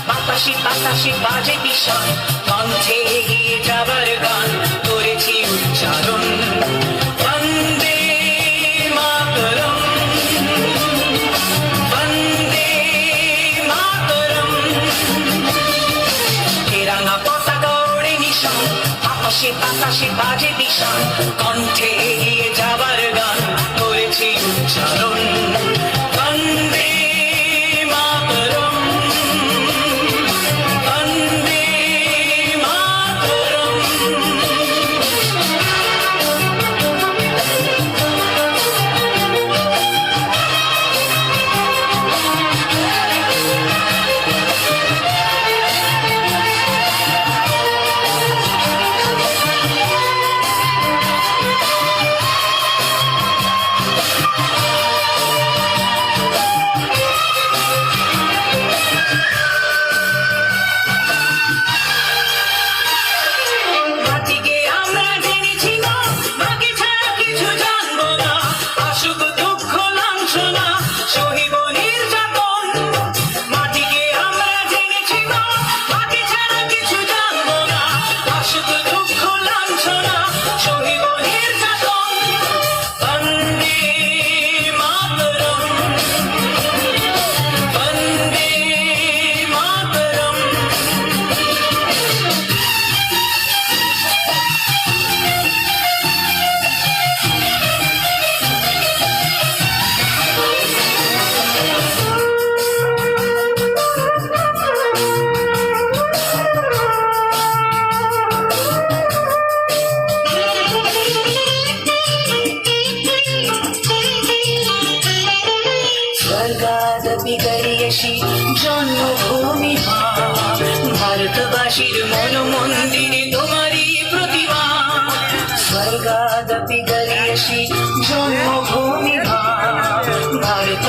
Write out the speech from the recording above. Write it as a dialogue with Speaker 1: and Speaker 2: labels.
Speaker 1: বাতাসে বাতাসে বাজে ভীষণ, কণ্ঠে এগিয়ে যাবার গান করেছি উচ্চারণ। বন্দে মাতরম, বন্দে মাতরম। তেরাঙ্গা পতাকা ওড়ে নিশান, আকাশে বাতাসে বাজে ভীষণ, কণ্ঠে এগিয়ে যাবার গান করেছি উচ্চারণ। বন্দে মাতরম, বন্দে মাতরম। মাটিকে আমরা জেনেছি না, মাকে ছাড়া কিছু জানবো না। আসুক দুঃখ লাঞ্ছনা, সহিব নির্যাতন। মাটিকে আমরা জেনেছি না, মাকে ছাড়া কিছু জানবো না। আসুক দুঃখ লাঞ্ছনা, সহিব নির্যাতন। বন্দে মাতরম, বন্দে মাতরম। স্বর্গাদপি গরিয়সী জন্মভূমি মা, ভারতবাসীর মন মন্দিরে তোমারই প্রতিমা। স্বর্গাদপি গরিয়সী জন্মভূমি মা, ভারত